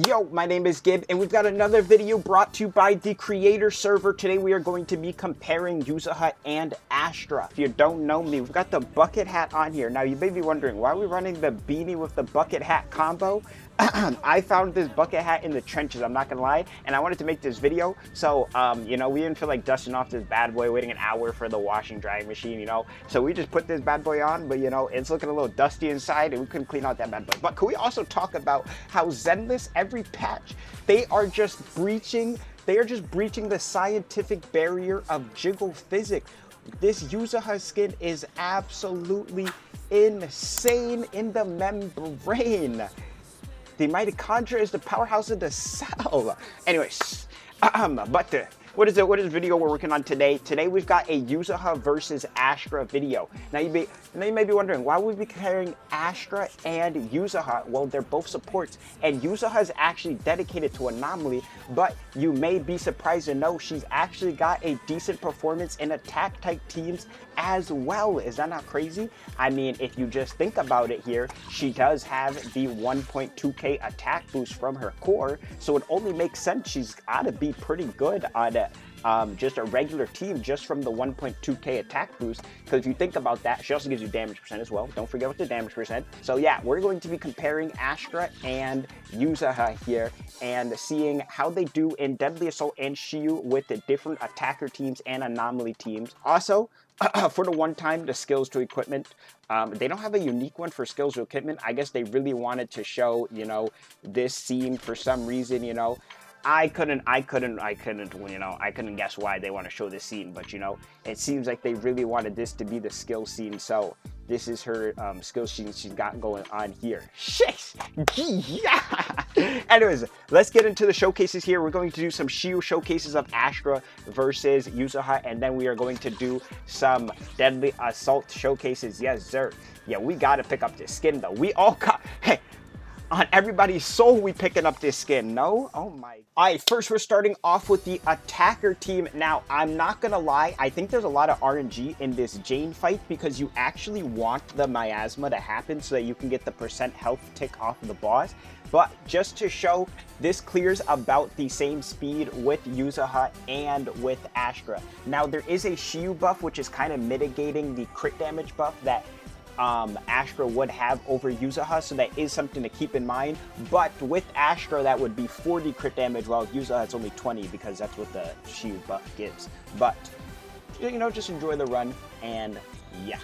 Yo, my name is Gib, and we've got another video brought to you by the creator server. Today we are going to be comparing Yuzuha and Astra. If you don't know me, we've got the bucket hat on here. Now, you may be wondering, why are we running the beanie with the bucket hat combo? I found this bucket hat in the trenches, I'm not gonna lie, and I wanted to make this video, so, you know, we didn't feel like dusting off this bad boy, waiting an hour for the washing drying machine, you know, so we just put this bad boy on, but, you know, it's looking a little dusty inside, and we couldn't clean out that bad boy. But could we also talk about how Zenless, every patch, they are just breaching the scientific barrier of jiggle physics. This Yuzuha skin is absolutely insane in the membrane. The mitochondria is the powerhouse of the cell. Anyways, what is the video we're working on today? Today we've got a Yuzuha versus Astra video. Now you may be wondering, why would we be comparing Astra and Yuzuha? Well, they're both supports, and Yuzuha is actually dedicated to Anomaly, but you may be surprised to know she's actually got a decent performance in attack type teams as well. Is that not crazy? I mean, if you just think about it here, she does have the 1.2k attack boost from her core, so it only makes sense she's gotta be pretty good on just a regular team just from the 1.2k attack boost, because if you think about that, she also gives you damage percent as well. Don't forget with the damage percent. So yeah, we're going to be comparing Astra and Yuzuha here and seeing how they do in Deadly Assault and Shiyu with the different attacker teams and anomaly teams. Also, for the one time, the skills to equipment, they don't have a unique one for skills to equipment. I guess they really wanted to show, you know, this scene for some reason, you know. I couldn't guess why they want to show this scene, but you know, it seems like they really wanted this to be the skill scene. So this is her skill scene she's got going on here. Shit! Yeah! Anyways, let's get into the showcases here. We're going to do some Shiyu showcases of Astra versus Yuzuha, and then we are going to do some Deadly Assault showcases. Yes, sir. Yeah, we gotta pick up this skin though. We all got, hey, on everybody's soul, we picking up this skin, no? Oh my. Alright, first we're starting off with the attacker team. Now, I'm not gonna lie, I think there's a lot of RNG in this Jane fight because you actually want the miasma to happen so that you can get the percent health tick off of the boss. But just to show, this clears about the same speed with Yuzuha and with Astra. Now, there is a Shiyu buff, which is kind of mitigating the crit damage buff that Astra would have over Yuzuha, so that is something to keep in mind. But with Astra, that would be 40 crit damage, while Yuzuha it's only 20 because that's what the Shield buff gives. But, you know, just enjoy the run, and yeah.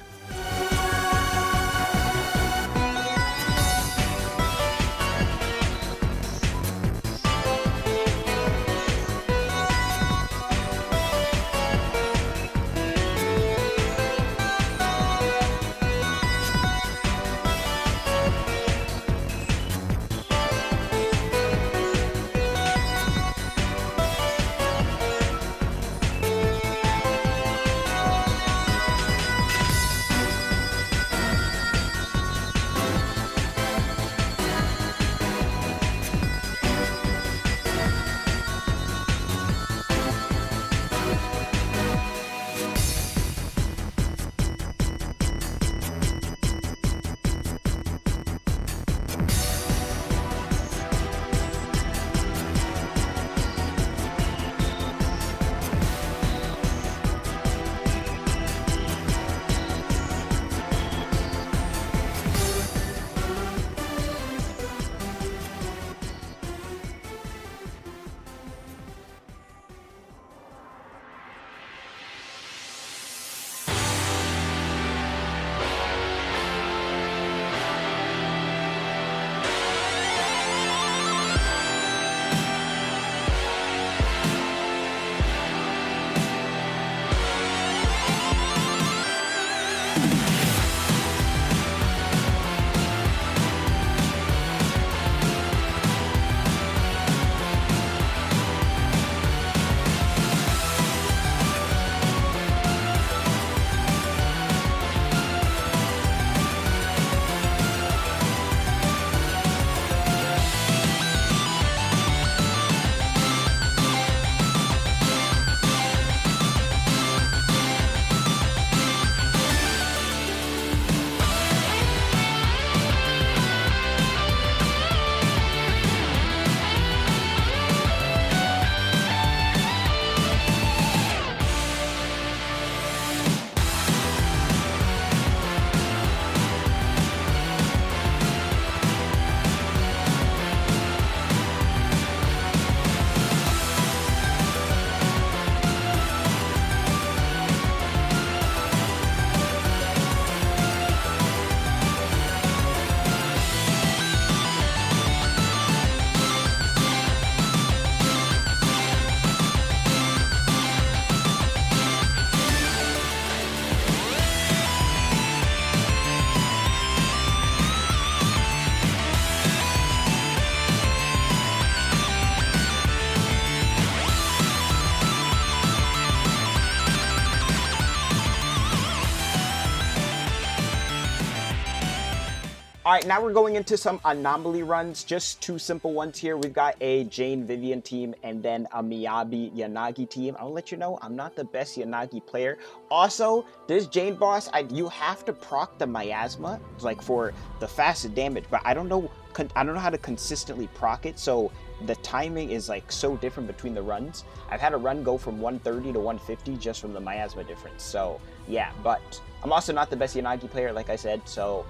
All right, now we're going into some anomaly runs. Just two simple ones here. We've got a Jane Vivian team and then a Miyabi Yanagi team. I'll let you know I'm not the best Yanagi player. Also, this Jane boss, you have to proc the miasma like for the fastest damage, but I don't know how to consistently proc it. So the timing is like so different between the runs. I've had a run go from 130 to 150 just from the miasma difference. So yeah, but I'm also not the best Yanagi player, like I said. So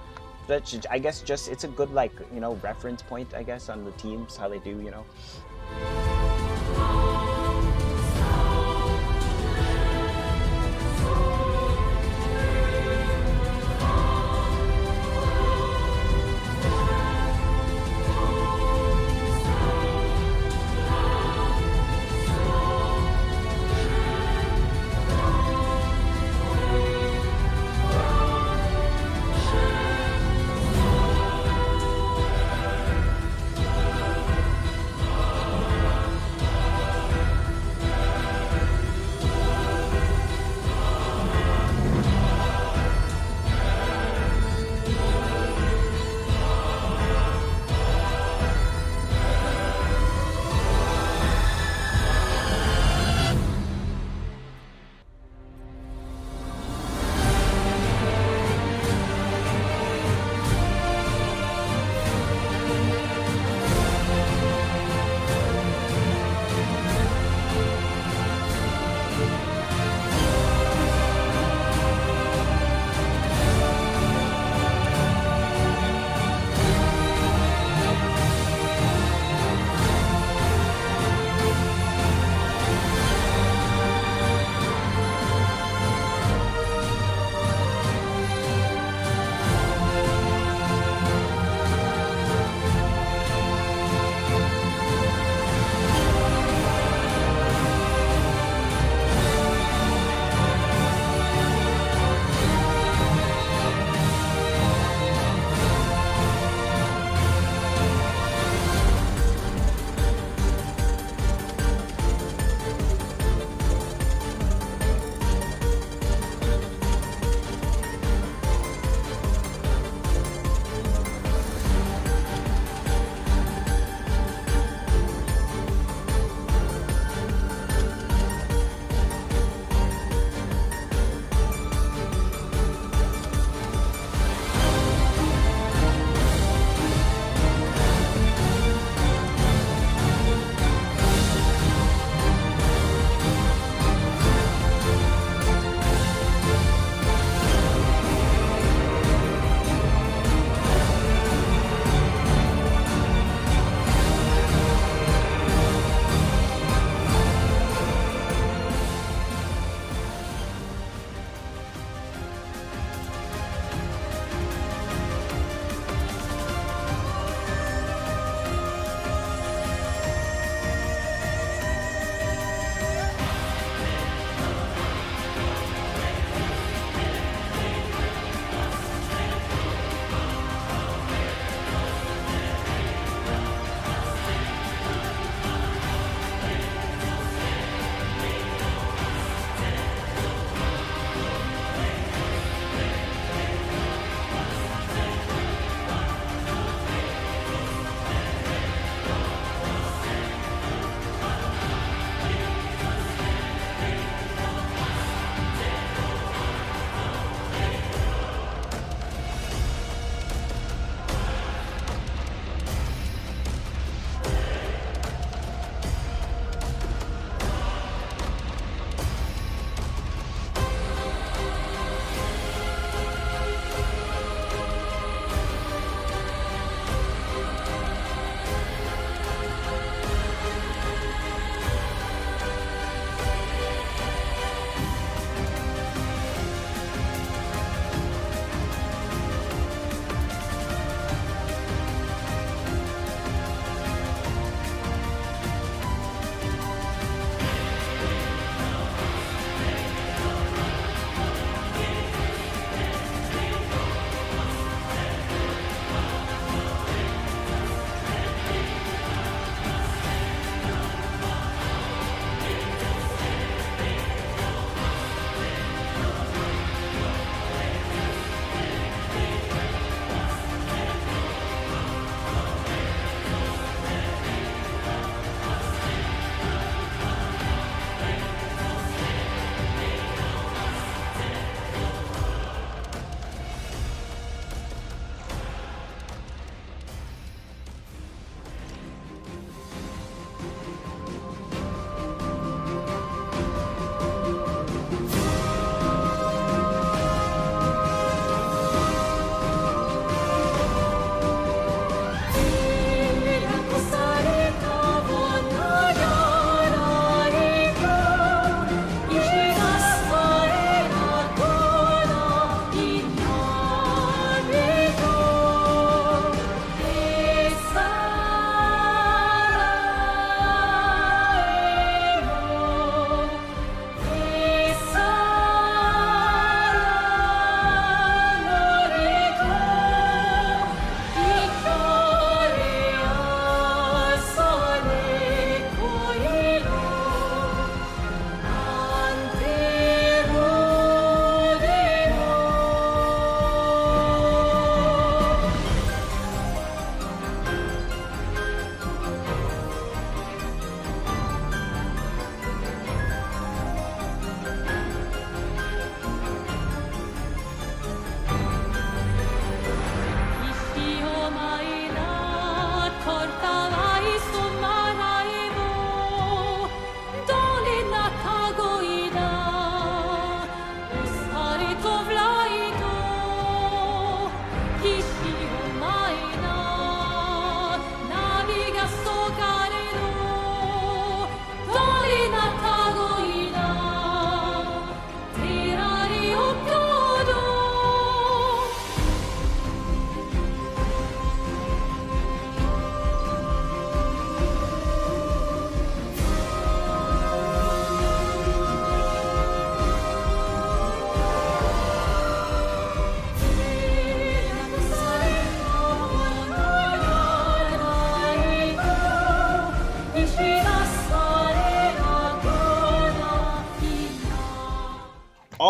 that's, I guess, just it's a good, like, you know, reference point, I guess, on the teams, how they do, you know.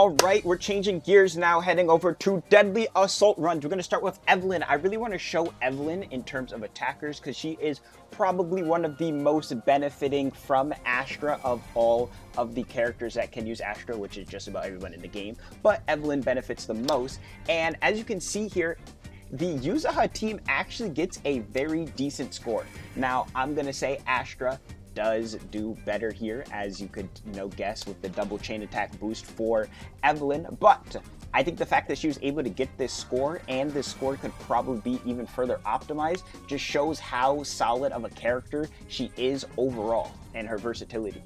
All right, we're changing gears now, heading over to deadly assault runs. We're going to start with Evelyn. I really want to show Evelyn in terms of attackers because she is probably one of the most benefiting from Astra of all of the characters that can use Astra, which is just about everyone in the game. But Evelyn benefits the most. And as you can see here, the Yuzuha team actually gets a very decent score. Now, I'm going to say Astra does do better here, as you could guess, with the double chain attack boost for Evelyn, but I think the fact that she was able to get this score, and this score could probably be even further optimized, just shows how solid of a character she is overall and her versatility.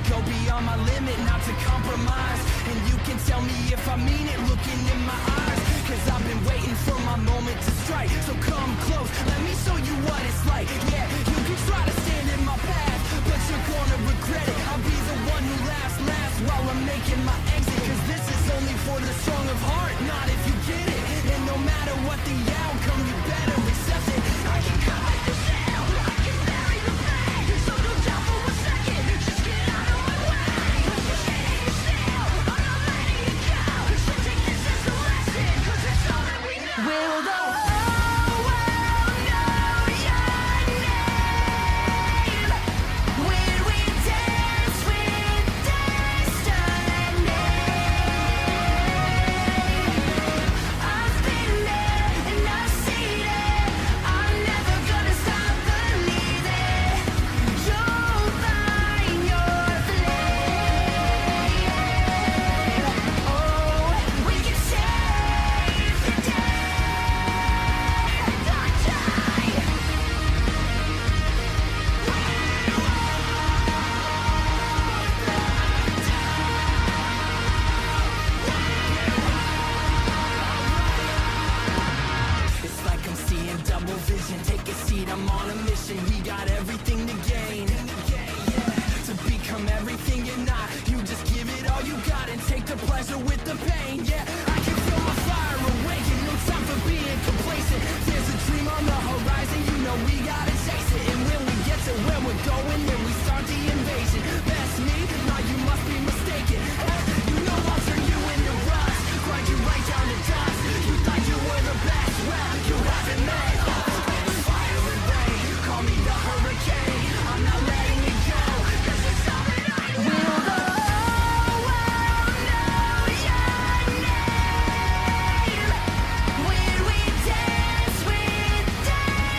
Go beyond my limit, not to compromise. And you can tell me if I mean it, looking in my eyes. Cause I've been waiting for my moment to strike. So come close, let me show you what it's like. Yeah, you can try to stand in my path, but you're gonna regret it. I'll be the one who laughs last while I'm making my exit. Cause this is only for the strong of heart, not if you get it. And no matter what the outcome, you better accept it. I can cover the shell, I can bury the pain. So don't doubt for a second, just get out of my way. I'm not letting you go, so take this as a lesson. Cause it's all that we know. Will the whole world know your name? When we dance with destiny, I've been there and closer with the pain. Yeah, I can feel my fire awaken. No time for being complacent. There's a dream on the horizon, you know we gotta chase it. And when we get to where we're going, then we start the invasion. That's me, now you must be mistaken. You know I'll turn you into rust, grind you right down to dust. You thought you were the best, well, you haven't met us. Fire and rain, call me the hurricane. I'm not letting it go, 'cause it's all that I know. Will the whole world know your name when we dance with danger?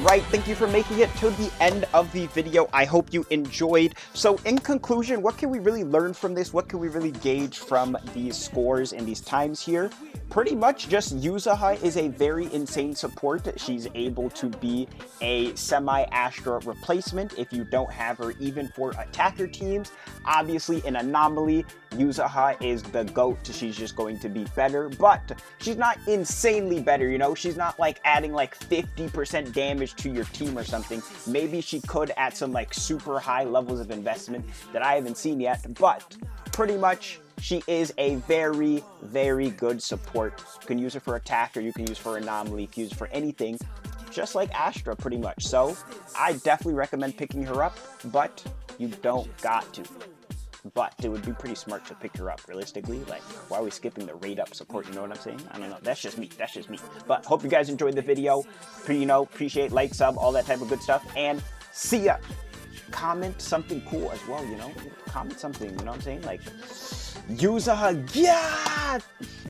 right, thank you for making it to the end of the video. I hope you enjoyed. So in conclusion, what can we really learn from this? What can we really gauge from these scores and these times here? Pretty much just Yuzuha is a very insane support. She's able to be a semi-Astra replacement if you don't have her even for attacker teams. Obviously, an anomaly, Yuzuha is the GOAT. She's just going to be better, but she's not insanely better, you know? She's not like adding like 50% damage to your team or something. Maybe she could at some like super high levels of investment that I haven't seen yet, but pretty much she is a very, very good support. You can use her for attack, or you can use her for anomaly, you can use her for anything, just like Astra pretty much. So I definitely recommend picking her up, but you don't got to. But it would be pretty smart to pick her up, realistically. Like, why are we skipping the rate up support? You know what I'm saying? I don't know. That's just me. That's just me. But hope you guys enjoyed the video. You know, appreciate, like, sub, all that type of good stuff. And see ya. Comment something cool as well, you know? Comment something, you know what I'm saying? Like, Yuzuha, yeah!